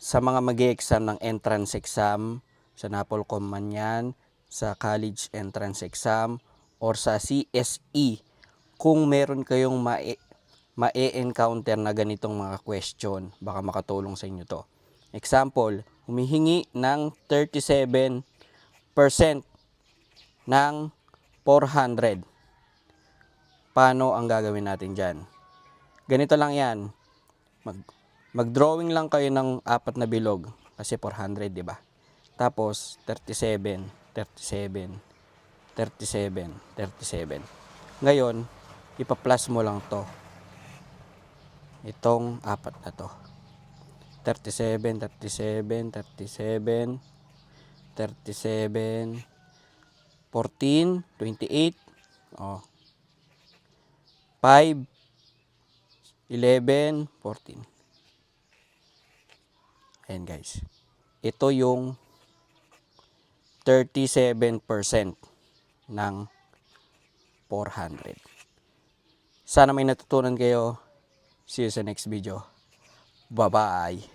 sa mga mag-e-exam ng entrance exam, sa NAPOLCOM man yan, sa college entrance exam, or sa CSE, kung meron kayong ma-encounter na ganitong mga question, baka makatulong sa inyo to. Example, humihingi ng 37% ng 400. Paano ang gagawin natin dyan? Ganito lang yan. Mag-drawing lang kayo ng 4 na bilog kasi 400, di ba? Tapos 37, 37, 37, 37. Ngayon, ipa-plus mo lang to. Itong 4 na to. 37, 37, 37, 37, 14, 28, 5, 11, 14. Ayan guys. Ito yung 37% ng 400. Sana may natutunan kayo. See you sa next video. Bye-bye.